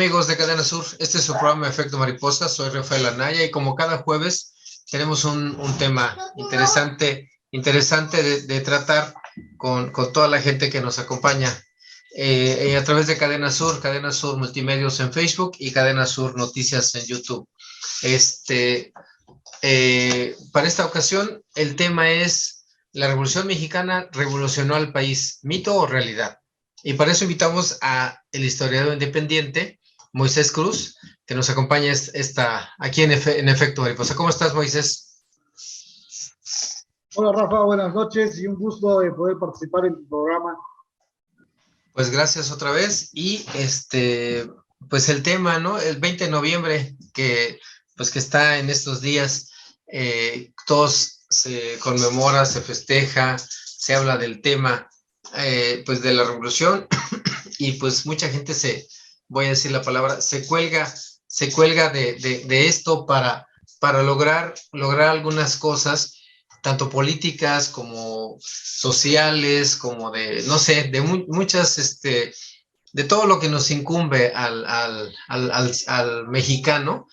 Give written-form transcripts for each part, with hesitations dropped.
amigos de Cadena Sur? Este es su programa Efecto Mariposa. Soy Rafael Anaya y como cada jueves tenemos un tema interesante de tratar con toda la gente que nos acompaña a través de Cadena Sur Multimedios en Facebook y Cadena Sur Noticias en YouTube. Para esta ocasión el tema es: ¿la Revolución Mexicana revolucionó al país, mito o realidad? Y para eso invitamos a el historiador independiente Moisés Cruz, que nos acompaña aquí en Efecto Mariposa. ¿Cómo estás, Moisés? Hola, Rafa, buenas noches y un gusto de poder participar en tu programa. Pues gracias otra vez. Y pues el tema, ¿no? El 20 de noviembre, que está en estos días, todos se conmemora, se festeja, se habla del tema, pues de la revolución, y pues mucha gente voy a decir la palabra, se cuelga de esto para lograr algunas cosas, tanto políticas como sociales, como no sé, de muchas, de todo lo que nos incumbe al mexicano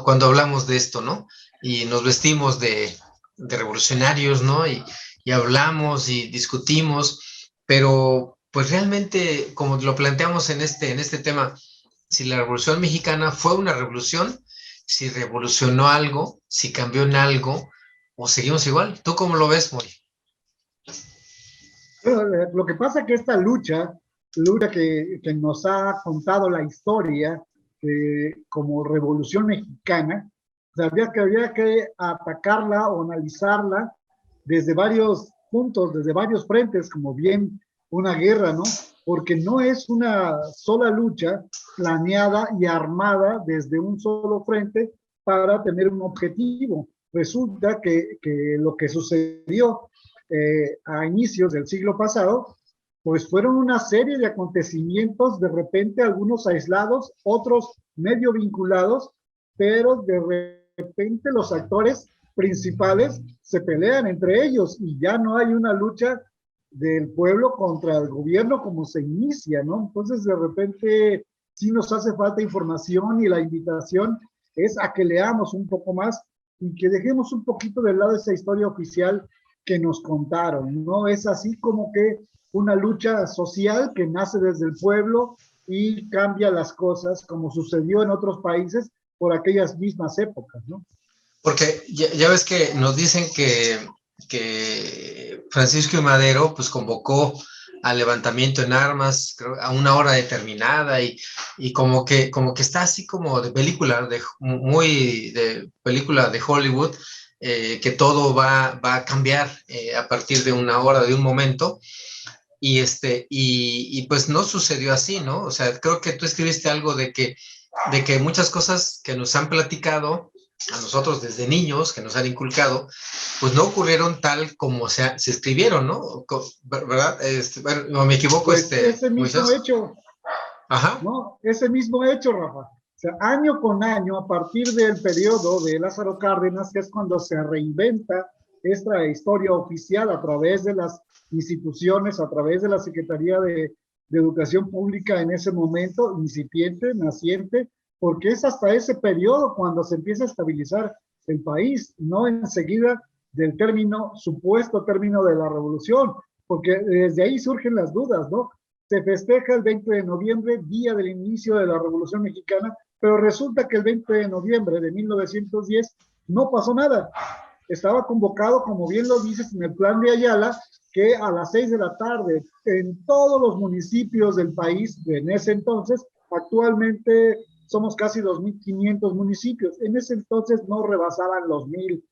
cuando hablamos de esto, ¿no? Y nos vestimos de revolucionarios, ¿no? Y hablamos y discutimos, pero pues realmente, como lo planteamos en este tema, si la Revolución Mexicana fue una revolución, si revolucionó algo, si cambió en algo, o seguimos igual. ¿Tú cómo lo ves, Moy? Bueno, lo que pasa es que esta lucha que nos ha contado la historia como Revolución Mexicana, o sea, había que atacarla o analizarla desde varios puntos, desde varios frentes, como bien una guerra, ¿no? Porque no es una sola lucha planeada y armada desde un solo frente para tener un objetivo. Resulta que lo que sucedió a inicios del siglo pasado, pues fueron una serie de acontecimientos, de repente algunos aislados, otros medio vinculados, pero de repente los actores principales se pelean entre ellos y ya no hay una lucha del pueblo contra el gobierno como se inicia, ¿no? Entonces de repente sí nos hace falta información y la invitación es a que leamos un poco más y que dejemos un poquito de lado esa historia oficial que nos contaron, ¿no? Es así como que una lucha social que nace desde el pueblo y cambia las cosas, como sucedió en otros países por aquellas mismas épocas, ¿no? Porque ya ves que nos dicen que Francisco I. Madero pues convocó al levantamiento en armas, creo, a una hora determinada, y como que está así como de película, muy de película de Hollywood, que todo va a cambiar a partir de una hora, de un momento, y pues no sucedió así, ¿no? O sea, creo que tú escribiste algo de que muchas cosas que nos han platicado a nosotros desde niños, que nos han inculcado, pues no ocurrieron tal como se escribieron, ¿no? ¿Verdad? Bueno, no me equivoco, Pues ese mismo Moisés. hecho, Ajá. ¿no? Ese mismo hecho, Rafa. O sea, año con año, a partir del periodo de Lázaro Cárdenas, que es cuando se reinventa esta historia oficial a través de las instituciones, a través de la Secretaría de Educación Pública en ese momento, incipiente, naciente, porque es hasta ese periodo cuando se empieza a estabilizar el país, no enseguida del supuesto término de la revolución, porque desde ahí surgen las dudas, ¿no? Se festeja el 20 de noviembre, día del inicio de la Revolución Mexicana, pero resulta que el 20 de noviembre de 1910 no pasó nada. Estaba convocado, como bien lo dices, en el plan de Ayala, que a las 6 de la tarde en todos los municipios del país, en ese entonces, actualmente somos casi 2.500 municipios, en ese entonces no rebasaban los mil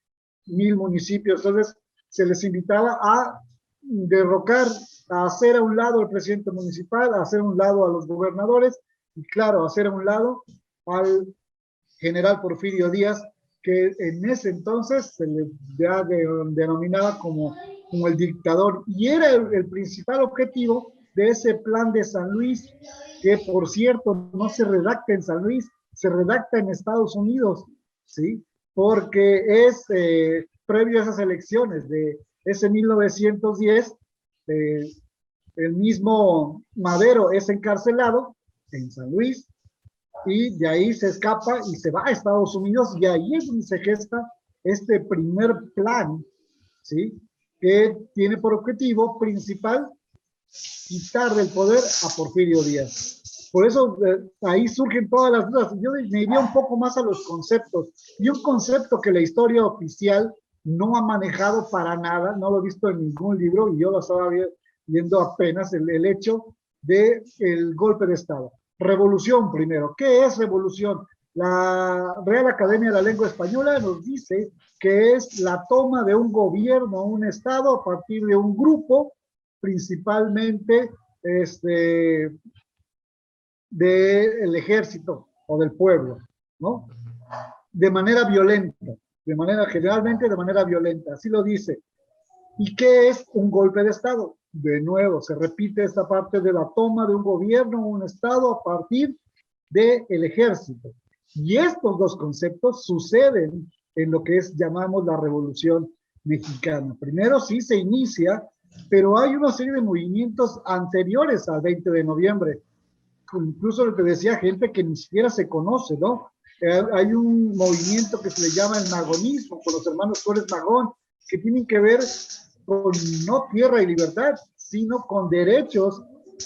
municipios, entonces se les invitaba a derrocar, a hacer a un lado al presidente municipal, a hacer a un lado a los gobernadores y claro, a hacer a un lado al general Porfirio Díaz, que en ese entonces se le ya denominaba como el dictador y era el principal objetivo de ese plan de San Luis, que por cierto no se redacta en San Luis, se redacta en Estados Unidos, ¿sí? Porque es previo a esas elecciones de ese 1910, eh, el mismo Madero es encarcelado en San Luis, y de ahí se escapa y se va a Estados Unidos, y ahí es donde se gesta este primer plan, ¿sí? Que tiene por objetivo principal quitar del poder a Porfirio Díaz. Por eso ahí surgen todas las dudas. Yo me iría un poco más a los conceptos. Y un concepto que la historia oficial no ha manejado para nada, no lo he visto en ningún libro, y yo lo estaba viendo apenas, el hecho del golpe de Estado. Revolución primero. ¿Qué es revolución? La Real Academia de la Lengua Española nos dice que es la toma de un gobierno, un Estado, a partir de un grupo, principalmente del ejército o del pueblo, ¿no? De manera violenta, generalmente de manera violenta, así lo dice. ¿Y qué es un golpe de Estado? De nuevo, se repite esta parte de la toma de un gobierno, un Estado, a partir del ejército. Y estos dos conceptos suceden en lo que llamamos la Revolución Mexicana. Primero sí se inicia, pero hay una serie de movimientos anteriores al 20 de noviembre. Incluso lo que decía, gente que ni siquiera se conoce, ¿no? Hay un movimiento que se le llama el magonismo, con los hermanos Flores Magón, que tienen que ver con no tierra y libertad, sino con derechos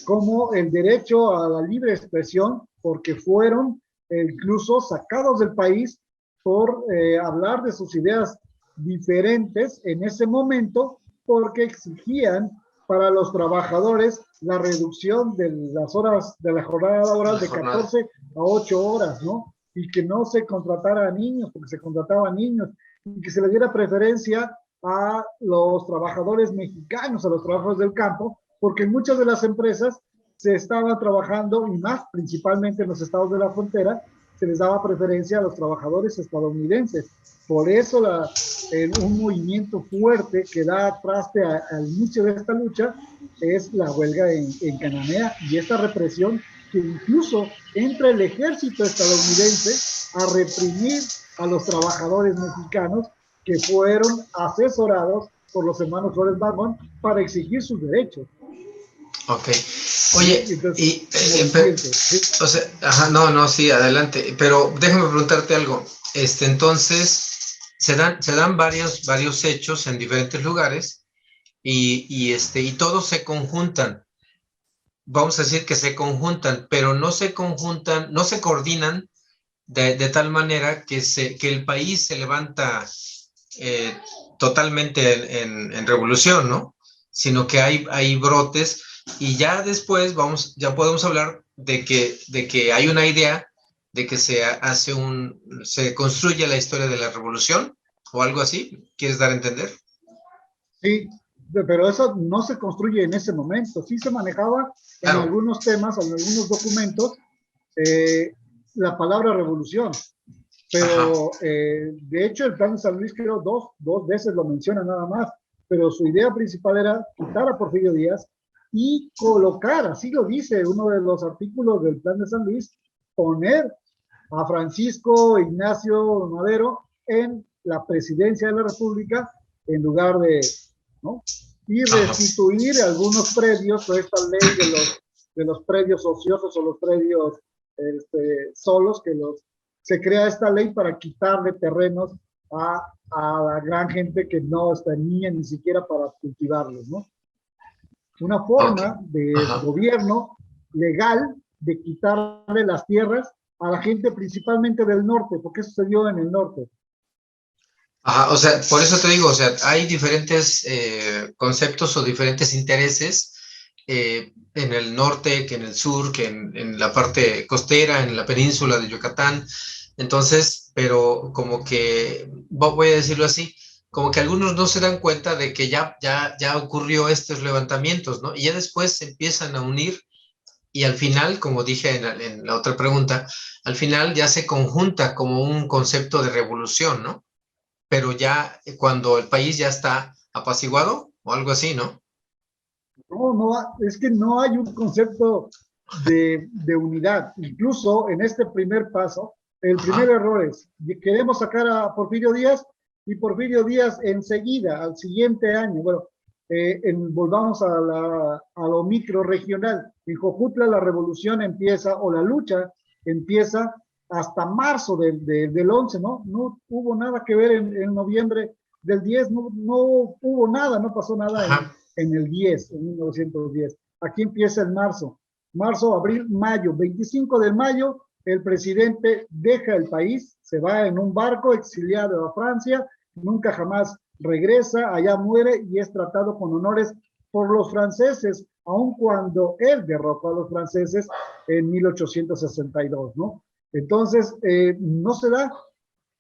como el derecho a la libre expresión, porque fueron incluso sacados del país por hablar de sus ideas diferentes en ese momento, porque exigían para los trabajadores la reducción de las horas de la jornada laboral de 14 a 8 horas, ¿no? Y que no se contratara a niños, porque se contrataban niños, y que se le diera preferencia a los trabajadores mexicanos, a los trabajadores del campo, porque en muchas de las empresas se estaba trabajando, y más principalmente en los estados de la frontera, se les daba preferencia a los trabajadores estadounidenses. Por eso un movimiento fuerte que da traste al inicio de esta lucha es la huelga en Cananea, y esta represión que incluso entra el ejército estadounidense a reprimir a los trabajadores mexicanos que fueron asesorados por los hermanos Flores Magón para exigir sus derechos. Ok. Oye, entonces, o sea, ajá, no, sí, adelante. Pero déjame preguntarte algo. Entonces, se dan varios hechos en diferentes lugares y todos se conjuntan. Vamos a decir que se conjuntan, pero no se conjuntan, no se coordinan de tal manera que el país se levanta eh, totalmente en revolución, ¿no? Sino que hay brotes, y ya después ya podemos hablar de que hay una idea de que se construye la historia de la revolución o algo así. ¿Quieres dar a entender? Sí, pero eso no se construye en ese momento. Sí se manejaba en algunos temas, en algunos documentos, la palabra revolución. Pero de hecho el plan de San Luis, creo, dos veces lo menciona nada más, pero su idea principal era quitar a Porfirio Díaz y colocar, así lo dice uno de los artículos del plan de San Luis, poner a Francisco Ignacio Madero en la presidencia de la República en lugar de, ¿no? Y restituir algunos predios, o esta ley de los predios ociosos o los predios solos, que se crea esta ley para quitarle terrenos a la gran gente que no tenía ni siquiera para cultivarlos, ¿no? Una forma de gobierno legal de quitarle las tierras a la gente principalmente del norte, porque eso se dio en el norte. Ajá, o sea, por eso te digo, o sea, hay diferentes conceptos o diferentes intereses en el norte, que en el sur, que en la parte costera, en la península de Yucatán. Entonces, pero como que, voy a decirlo así, como que algunos no se dan cuenta de que ya ocurrió estos levantamientos, ¿no? Y ya después se empiezan a unir, y al final, como dije en la otra pregunta, al final ya se conjunta como un concepto de revolución, ¿no? Pero ya cuando el país ya está apaciguado o algo así, ¿no? No, es que no hay un concepto de unidad. Incluso en este primer paso, el primer error es, queremos sacar a Porfirio Díaz, y Porfirio Díaz enseguida, al siguiente año, bueno, volvamos a lo micro regional. En Jojutla la revolución empieza, o la lucha empieza hasta marzo del 11, ¿no? No hubo nada que ver en noviembre del 10, no hubo nada, no pasó nada en el 10, en 1910. Aquí empieza en marzo, abril, mayo. 25 de mayo, el presidente deja el país, se va en un barco exiliado a Francia, nunca jamás regresa, allá muere y es tratado con honores por los franceses, aun cuando él derrotó a los franceses en 1862, ¿no? Entonces, no se da.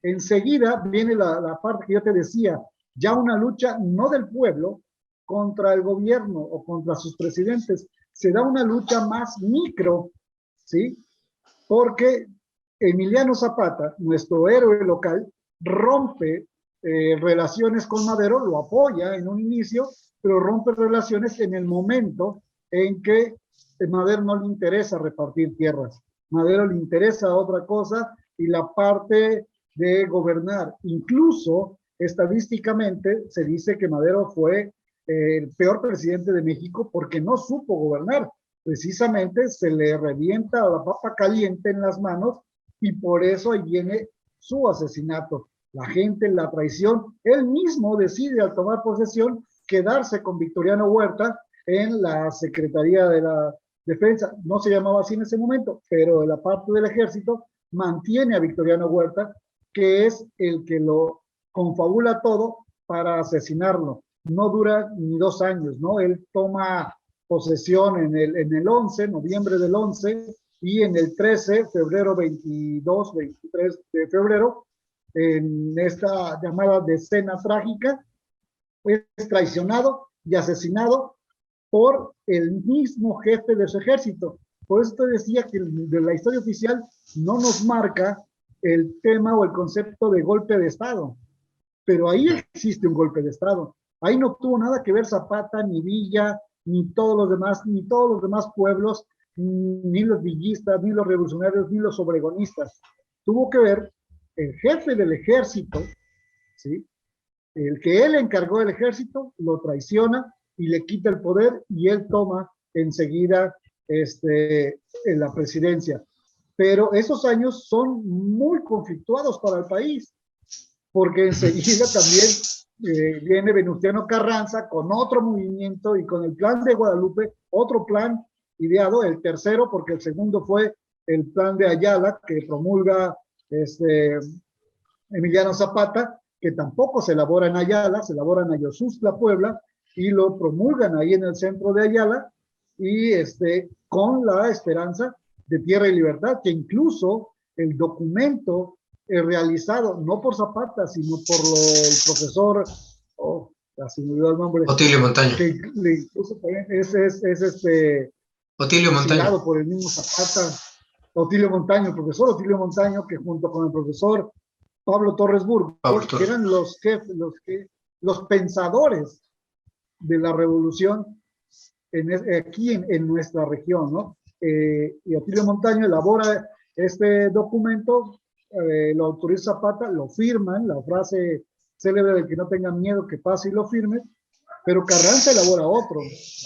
Enseguida viene la parte que yo te decía, ya una lucha no del pueblo contra el gobierno o contra sus presidentes, se da una lucha más micro, ¿sí? Porque Emiliano Zapata, nuestro héroe local, rompe relaciones con Madero, lo apoya en un inicio, pero rompe relaciones en el momento en que a Madero no le interesa repartir tierras. Madero le interesa otra cosa y la parte de gobernar. Incluso estadísticamente se dice que Madero fue el peor presidente de México porque no supo gobernar. Precisamente se le revienta la papa caliente en las manos y por eso ahí viene su asesinato. La gente, la traición, él mismo decide al tomar posesión quedarse con Victoriano Huerta en la Secretaría de la Defensa. No se llamaba así en ese momento, pero la parte del ejército mantiene a Victoriano Huerta, que es el que lo confabula todo para asesinarlo. No dura ni 2 años, ¿no? Él toma posesión en el 11, noviembre del 11, y en el 13, febrero 22, 23 de febrero, en esta llamada decena trágica, es traicionado y asesinado por el mismo jefe de su ejército. Por eso te decía que de la historia oficial no nos marca el tema o el concepto de golpe de Estado, pero ahí existe un golpe de Estado. Ahí no tuvo nada que ver Zapata, ni Villa, ni todos los demás pueblos, ni los villistas, ni los revolucionarios, ni los obregonistas. Tuvo que ver el jefe del ejército, ¿sí? El que él encargó del ejército, lo traiciona y le quita el poder y él toma enseguida en la presidencia. Pero esos años son muy conflictuados para el país, porque enseguida también viene Venustiano Carranza con otro movimiento y con el plan de Guadalupe, otro plan ideado, el tercero, porque el segundo fue el plan de Ayala, que promulga Emiliano Zapata, que tampoco se elabora en Ayala, se elabora en Ayosustla, Puebla, y lo promulgan ahí en el centro de Ayala, y con la esperanza de tierra y libertad, que incluso el documento realizado, no por Zapata, sino por el profesor, casi me olvidó el nombre. Otilio Montaño. Otilio Montaño. Por el mismo Zapata, Otilio Montaño, el profesor Otilio Montaño, que junto con el profesor Pablo Torres Burgos, que eran los pensadores de la revolución aquí en nuestra región, ¿no? Y Otilio Montaño elabora este documento, lo autoriza Zapata, lo firman, la frase célebre de que no tengan miedo, que pase y lo firme, pero Carranza elabora otro,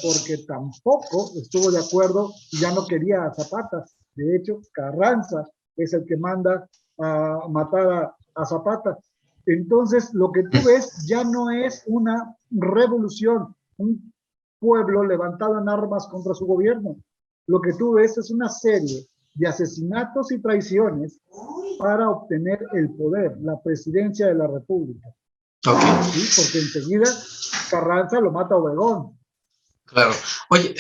porque tampoco estuvo de acuerdo y ya no quería a Zapata. De hecho, Carranza es el que manda a matar a Zapata. Entonces, lo que tú ves ya no es una revolución, un pueblo levantado en armas contra su gobierno. Lo que tú ves es una serie de asesinatos y traiciones para obtener el poder, la presidencia de la República. Okay. ¿Sí? Porque enseguida Carranza lo mata a Obregón. Claro. Oye,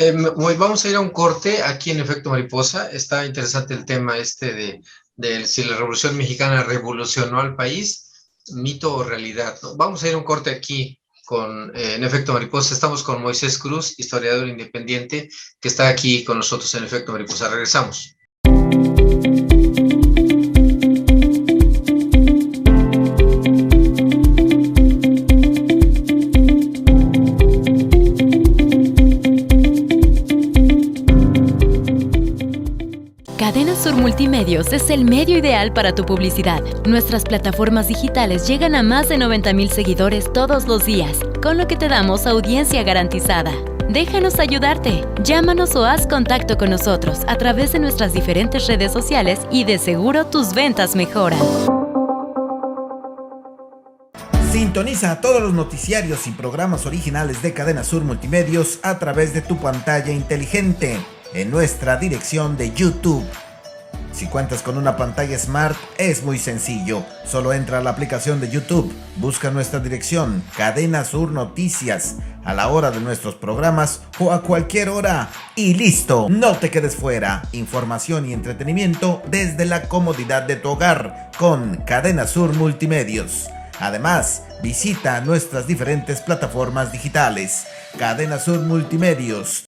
vamos a ir a un corte aquí en Efecto Mariposa. Está interesante el tema de si la Revolución Mexicana revolucionó al país, mito o realidad, ¿no? Vamos a ir a un corte aquí en Efecto Mariposa. Estamos con Moisés Cruz, historiador independiente, que está aquí con nosotros en Efecto Mariposa. Regresamos. Cadena Sur Multimedios es el medio ideal para tu publicidad. Nuestras plataformas digitales llegan a más de 90,000 seguidores todos los días, con lo que te damos audiencia garantizada. Déjanos ayudarte. Llámanos o haz contacto con nosotros a través de nuestras diferentes redes sociales y de seguro tus ventas mejoran. Sintoniza todos los noticiarios y programas originales de Cadena Sur Multimedios a través de tu pantalla inteligente en nuestra dirección de YouTube. Si cuentas con una pantalla Smart, es muy sencillo. Solo entra a la aplicación de YouTube, busca nuestra dirección, Cadena Sur Noticias, a la hora de nuestros programas o a cualquier hora. Y listo, no te quedes fuera. Información y entretenimiento desde la comodidad de tu hogar con Cadena Sur Multimedios. Además, visita nuestras diferentes plataformas digitales. Cadena Sur Multimedios.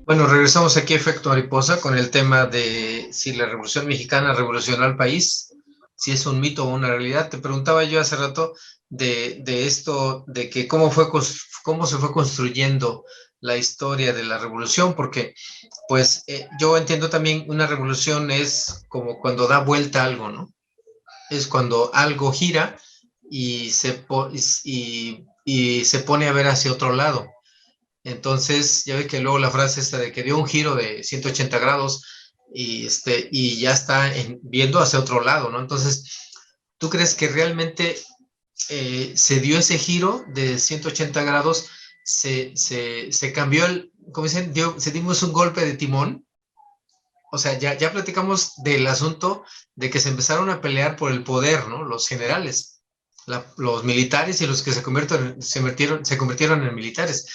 Bueno, regresamos aquí a Efecto Mariposa con el tema de si la Revolución Mexicana revolucionó al país, si es un mito o una realidad. Te preguntaba yo hace rato de esto, de que cómo se fue construyendo la historia de la revolución, porque pues yo entiendo también una revolución es como cuando da vuelta algo, ¿no? Es cuando algo gira y se pone a ver hacia otro lado. Entonces, ya ve que luego la frase esta de que dio un giro de 180 grados y ya está viendo hacia otro lado, ¿no? Entonces, ¿tú crees que realmente se dio ese giro de 180 grados? Se cambió ¿cómo dicen? Se dimos un golpe de timón. O sea, ya platicamos del asunto de que se empezaron a pelear por el poder, ¿no? Los generales, los militares y los que se convirtieron en militares.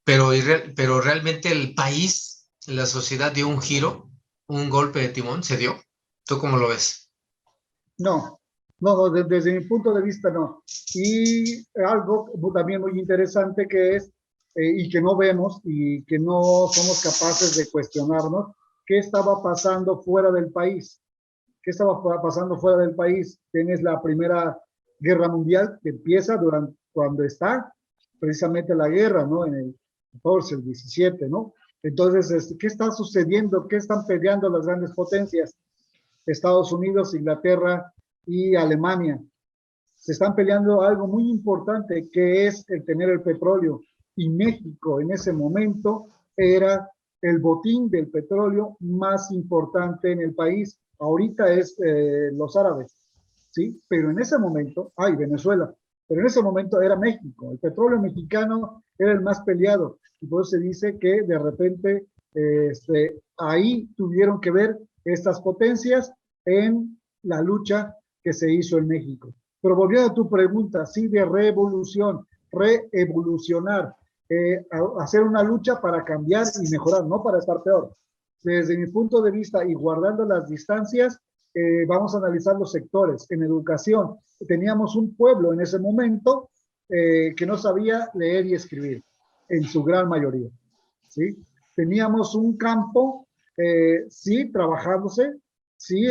Pero realmente el país, la sociedad dio un giro, un golpe de timón, ¿se dio? ¿Tú cómo lo ves? No, desde mi punto de vista no. Y algo también muy interesante que es, y que no vemos y que no somos capaces de cuestionarnos, ¿qué estaba pasando fuera del país? ¿Qué estaba pasando fuera del país? Tienes la Primera Guerra Mundial que empieza cuando está precisamente la guerra, ¿no? En el 14, el 17, ¿no? Entonces, ¿qué está sucediendo? ¿Qué están peleando las grandes potencias? Estados Unidos, Inglaterra y Alemania. Se están peleando algo muy importante, que es el tener el petróleo. Y México en ese momento era el botín del petróleo más importante en el país. Ahorita es los árabes, ¿sí? Pero en ese momento, Venezuela, pero en ese momento era México. El petróleo mexicano era el más peleado. Y por eso se dice que de repente ahí tuvieron que ver estas potencias en la lucha que se hizo en México. Pero volviendo a tu pregunta, sí, de reevolucionar, hacer una lucha para cambiar y mejorar, no para estar peor. Desde mi punto de vista y guardando las distancias, vamos a analizar los sectores. En educación, teníamos un pueblo en ese momento que no sabía leer y escribir, en su gran mayoría, ¿sí? Teníamos un campo, sí, trabajándose, sí,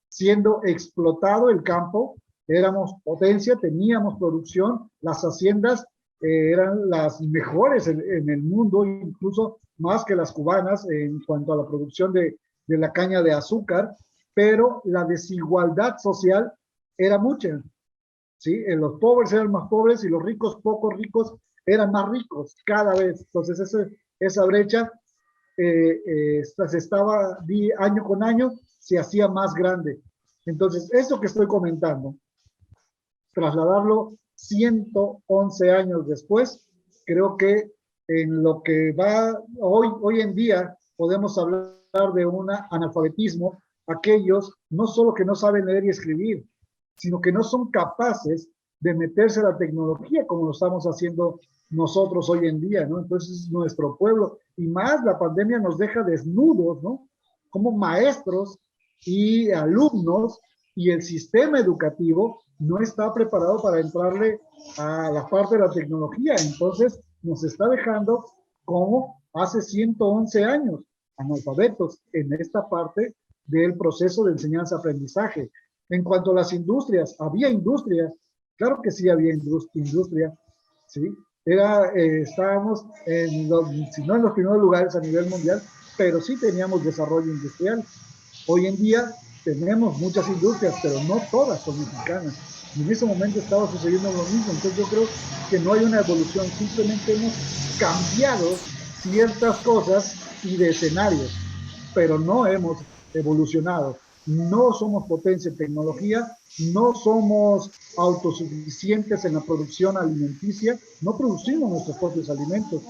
siendo explotado el campo, éramos potencia, teníamos producción, las haciendas eran las mejores en el mundo, incluso más que las cubanas en cuanto a la producción de la caña de azúcar, pero la desigualdad social era mucha, ¿sí? Los pobres eran más pobres y los ricos, poco ricos, eran más ricos cada vez. Entonces esa brecha se estaba año con año, se hacía más grande. Entonces, eso que estoy comentando, trasladarlo 111 años después, creo que en lo que va hoy en día podemos hablar de un analfabetismo, aquellos no solo que no saben leer y escribir, sino que no son capaces de meterse a la tecnología como lo estamos haciendo nosotros hoy en día, ¿no? Entonces nuestro pueblo, y más la pandemia nos deja desnudos, ¿no? Como maestros y alumnos, y el sistema educativo no está preparado para entrarle a la parte de la tecnología. Entonces nos está dejando como hace 111 años, analfabetos en esta parte del proceso de enseñanza-aprendizaje. En cuanto a las industrias, ¿había industria? Claro que sí había industria, ¿sí? Estábamos en los, si no en los primeros lugares a nivel mundial, pero sí teníamos desarrollo industrial. Hoy en día tenemos muchas industrias, pero no todas son mexicanas. Y en ese momento estaba sucediendo lo mismo. Entonces yo creo que no hay una evolución, simplemente hemos cambiado ciertas cosas y de escenarios, pero no hemos evolucionado. No somos potencia en tecnología, no somos autosuficientes en la producción alimenticia, no producimos nuestros propios alimentos,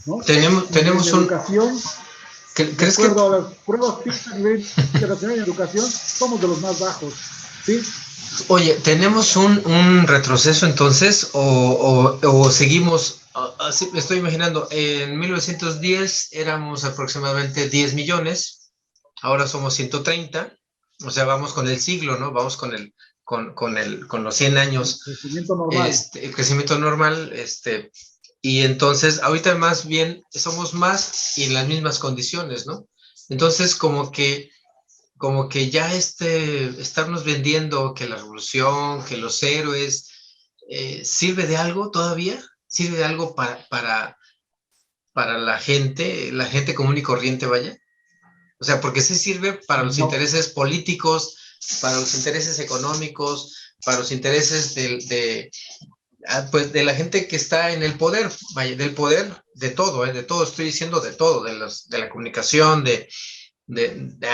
¿no? Tenemos en un... educación, de ¿Crees que... acuerdo a las pruebas PISA a nivel internacional en educación, somos de los más bajos, ¿sí? Oye, ¿tenemos un retroceso entonces o seguimos? Así me estoy imaginando, en 1910 éramos aproximadamente 10 millones, ahora somos 130, o sea, vamos con el siglo, ¿no? Vamos con los 100 años, Crecimiento normal. el crecimiento normal, y entonces ahorita más bien somos más y en las mismas condiciones, ¿no? Entonces como que ya estarnos vendiendo que la revolución, que los héroes, ¿sirve de algo todavía? ¿Sirve de algo para la gente común y corriente, vaya? O sea, porque sí sirve para los No. intereses políticos, para los intereses económicos, para los intereses pues de la gente que está en el poder, vaya, del poder, de todo, estoy diciendo de todo, de la comunicación,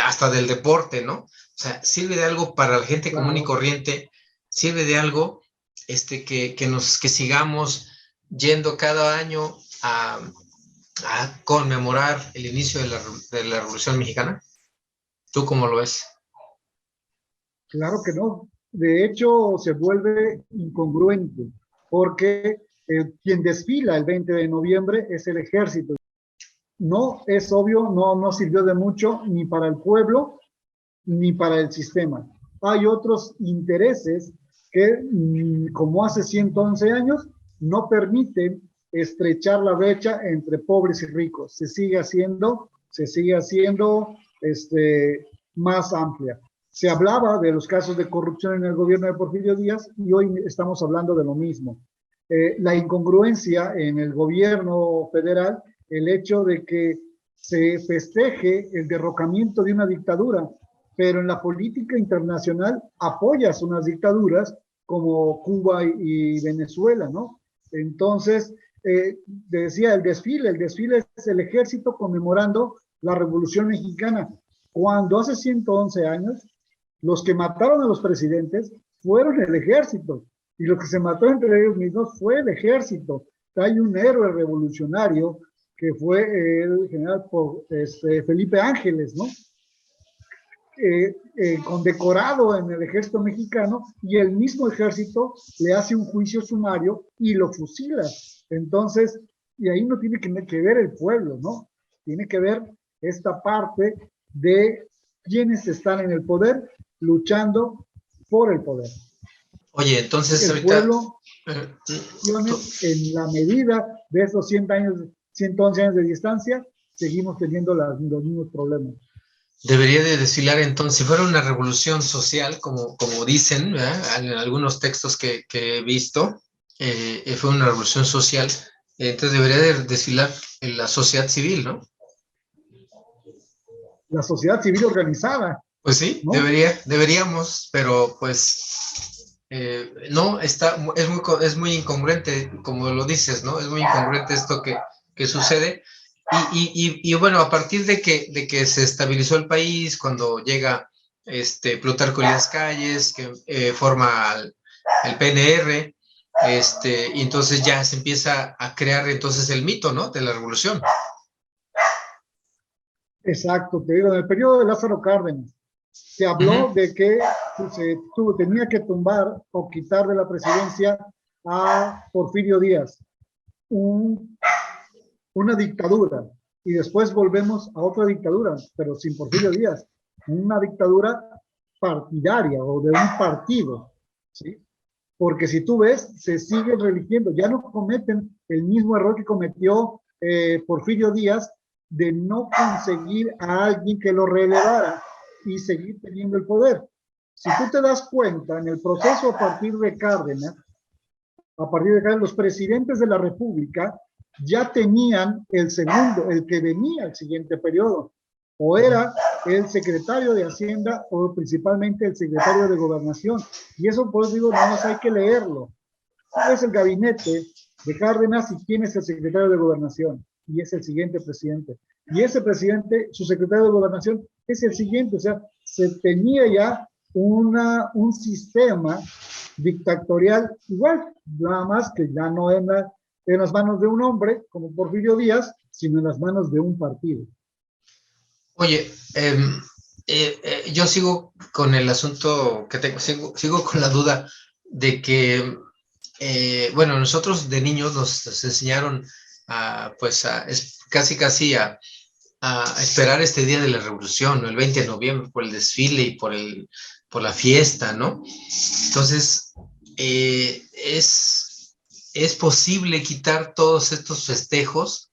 hasta del deporte, ¿no? O sea, sirve de algo para la gente común y corriente, sirve de algo que sigamos yendo cada año a conmemorar el inicio de la Revolución Mexicana. ¿Tú cómo lo ves? Claro que no. De hecho, se vuelve incongruente, porque quien desfila el 20 de noviembre es el ejército. No, es obvio, no sirvió de mucho ni para el pueblo ni para el sistema. Hay otros intereses que, como hace 111 años, no permiten estrechar la brecha entre pobres y ricos. Se sigue haciendo más amplia. Se hablaba de los casos de corrupción en el gobierno de Porfirio Díaz y hoy estamos hablando de lo mismo. La incongruencia en el gobierno federal, el hecho de que se festeje el derrocamiento de una dictadura, pero en la política internacional apoyas unas dictaduras como Cuba y Venezuela, ¿no? Entonces, decía, el desfile es el ejército conmemorando la Revolución Mexicana, cuando hace 111 años los que mataron a los presidentes fueron el ejército, y lo que se mató entre ellos mismos fue el ejército. Hay un héroe revolucionario que fue el general Felipe Ángeles, ¿no? Condecorado en el ejército mexicano, y el mismo ejército le hace un juicio sumario y lo fusila. Entonces, y ahí no tiene que ver el pueblo, ¿no? Tiene que ver esta parte de quienes están en el poder luchando por el poder. Oye, entonces el ahorita... pueblo, en la medida de esos 111 años de distancia, seguimos teniendo los mismos problemas. Debería de desfilar entonces, si fuera una revolución social, como dicen, ¿verdad? En algunos textos que he visto, fue una revolución social, entonces debería de desfilar en la sociedad civil, ¿no? La sociedad civil organizada. Pues sí, ¿no? Deberíamos, pero pues no, es muy incongruente, como lo dices, ¿no? Es muy incongruente esto que sucede. Y bueno, a partir de que se estabilizó el país, cuando llega Plutarco Elías Calles, que forma el PNR, y entonces ya se empieza a crear entonces el mito, ¿no? De la revolución. Exacto, te digo, en el periodo de Lázaro Cárdenas se habló de que tenía que tumbar o quitar de la presidencia a Porfirio Díaz, una dictadura, y después volvemos a otra dictadura, pero sin Porfirio Díaz, una dictadura partidaria o de un partido, ¿sí? Porque si tú ves, se siguen religiendo, ya no cometen el mismo error que cometió Porfirio Díaz, de no conseguir a alguien que lo relevara y seguir teniendo el poder. Si tú te das cuenta, en el proceso a partir de Cárdenas, a partir de acá, los presidentes de la República ya tenían el segundo, el que venía el siguiente periodo, o era el secretario de Hacienda o principalmente el secretario de Gobernación. Y eso, pues digo, nada más hay que leerlo. Es el gabinete de Cárdenas y quién es el secretario de Gobernación. Y es el siguiente presidente. Y ese presidente, su secretario de Gobernación, es el siguiente. O sea, se tenía ya un sistema dictatorial igual, nada más que ya no en las manos de un hombre, como Porfirio Díaz, sino en las manos de un partido. Oye, yo sigo con el asunto que tengo, sigo con la duda de que, bueno, nosotros de niños nos enseñaron casi a esperar este día de la revolución, ¿no? El 20 de noviembre, por el desfile y por la fiesta, ¿no? Entonces, ¿es posible quitar todos estos festejos?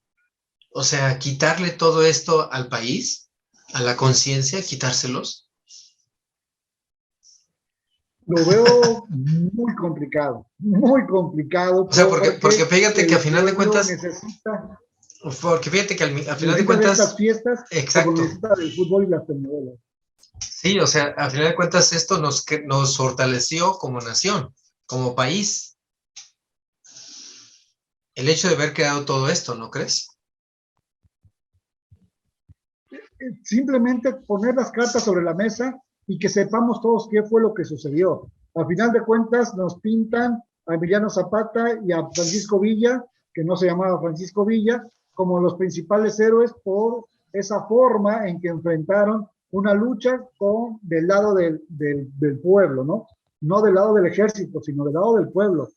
O sea, quitarle todo esto al país, a la conciencia, quitárselos. Lo veo muy complicado, muy complicado. O sea, porque fíjate que a final de cuentas... necesita, porque fíjate que al final de de estas cuentas... fiestas, Exacto. como necesita del fútbol y las telenovelas. Sí, o sea, al final de cuentas esto nos fortaleció como nación, como país. El hecho de haber creado todo esto, ¿no crees? Simplemente poner las cartas sobre la mesa y que sepamos todos qué fue lo que sucedió. Al final de cuentas nos pintan a Emiliano Zapata y a Francisco Villa, que no se llamaba Francisco Villa, como los principales héroes por esa forma en que enfrentaron una lucha del lado del pueblo, ¿no? No del lado del ejército, sino del lado del pueblo,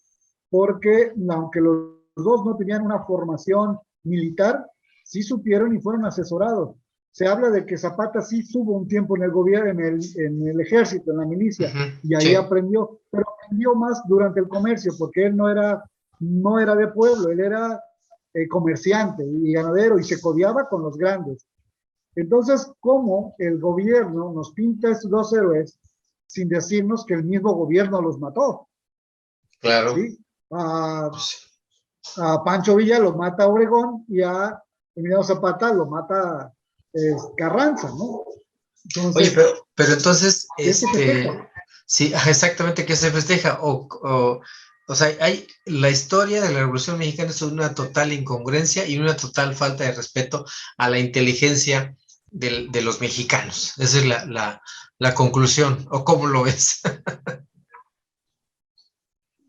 porque aunque los dos no tenían una formación militar, sí supieron y fueron asesorados. Se habla de que Zapata sí estuvo un tiempo en el gobierno, en el ejército, en la milicia, y ahí aprendió, pero aprendió más durante el comercio, porque él no era de pueblo, él era comerciante y ganadero, y se codeaba con los grandes. Entonces, ¿cómo el gobierno nos pinta estos dos héroes sin decirnos que el mismo gobierno los mató? Claro. ¿Sí? A Pancho Villa lo mata Obregón y a Emiliano Zapata lo mata Carranza, ¿no? Oye, Entonces, pero entonces, sí, exactamente, ¿qué se festeja? O sea, la historia de la Revolución Mexicana es una total incongruencia y una total falta de respeto a la inteligencia de los mexicanos. Esa es la conclusión, ¿o cómo lo ves?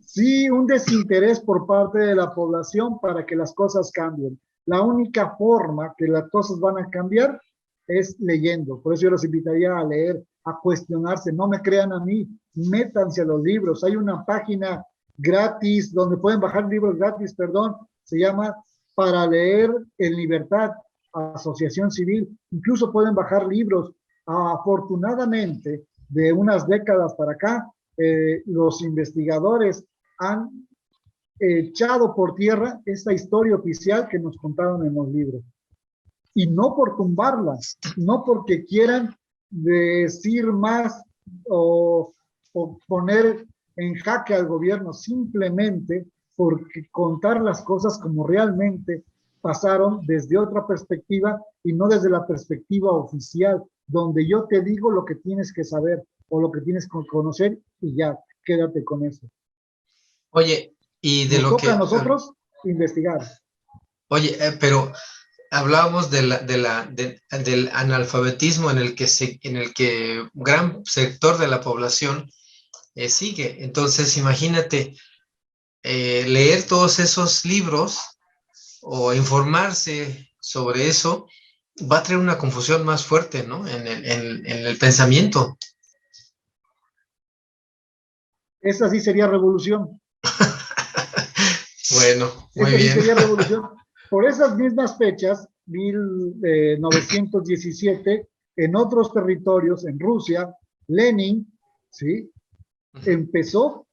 Sí, un desinterés por parte de la población para que las cosas cambien. La única forma que las cosas van a cambiar es leyendo. Por eso yo los invitaría a leer, a cuestionarse. No me crean a mí, métanse a los libros. Hay una página gratis donde pueden bajar libros gratis, se llama Para Leer en Libertad, Asociación Civil. Incluso pueden bajar libros. Afortunadamente, de unas décadas para acá, los investigadores han echado por tierra esta historia oficial que nos contaron en los libros. Y no por tumbarlas, no porque quieran decir más o poner en jaque al gobierno, simplemente porque contar las cosas como realmente pasaron desde otra perspectiva y no desde la perspectiva oficial, donde yo te digo lo que tienes que saber o lo que tienes que conocer y ya, quédate con eso. Oye, y de Nos lo toca a nosotros investigar. Oye, pero hablábamos del analfabetismo en el que un gran sector de la población sigue. Entonces, imagínate leer todos esos libros o informarse sobre eso, va a traer una confusión más fuerte, ¿no? En el pensamiento. Esa sí sería revolución. Bueno, muy Esa bien. sí sería revolución. Por esas mismas fechas, 1917, en otros territorios, en Rusia, Lenin, ¿sí? Empezó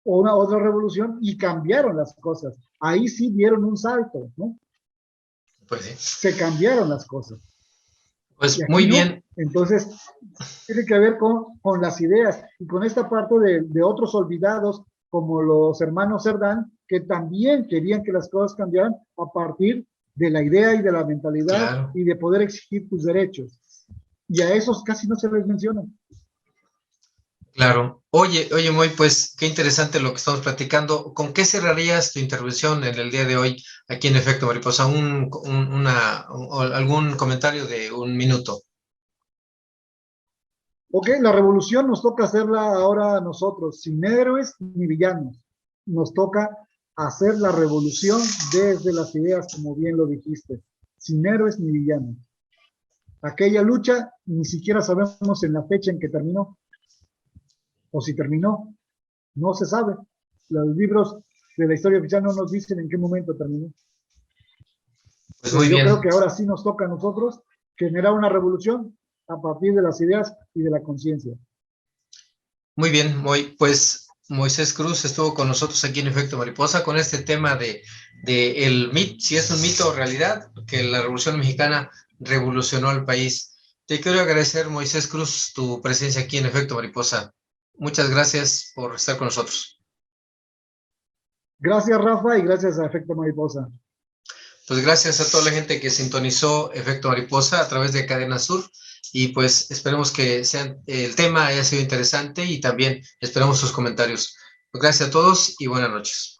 otra revolución y cambiaron las cosas. Ahí sí dieron un salto, ¿no? Pues sí. Se cambiaron las cosas. Pues muy bien. No. Entonces, tiene que ver con las ideas y con esta parte de otros olvidados, como los hermanos Cerdán, que también querían que las cosas cambiaran a partir de la idea y de la mentalidad, claro. y de poder exigir tus derechos. Y a esos casi no se les menciona. Claro. Oye, Moy, pues qué interesante lo que estamos platicando. ¿Con qué cerrarías tu intervención en el día de hoy aquí en Efecto Mariposa? ¿Algún comentario de un minuto? Ok, la revolución nos toca hacerla ahora a nosotros, sin héroes ni villanos. Nos toca hacer la revolución desde las ideas, como bien lo dijiste, sin héroes ni villanos. Aquella lucha ni siquiera sabemos en la fecha en que terminó, o si terminó, no se sabe. Los libros de la historia oficial no nos dicen en qué momento terminó. Pues Pero muy yo bien. creo que ahora sí nos toca a nosotros generar una revolución a partir de las ideas y de la conciencia. Muy bien, Moy. Pues Moisés Cruz estuvo con nosotros aquí en Efecto Mariposa con este tema de el mito, si es un mito o realidad, que la Revolución Mexicana revolucionó al país. Te quiero agradecer, Moisés Cruz, tu presencia aquí en Efecto Mariposa. Muchas gracias por estar con nosotros. Gracias, Rafa, y gracias a Efecto Mariposa. Pues gracias a toda la gente que sintonizó Efecto Mariposa a través de Cadena Sur, y pues esperemos que el tema haya sido interesante y también esperamos sus comentarios. Pues gracias a todos y buenas noches.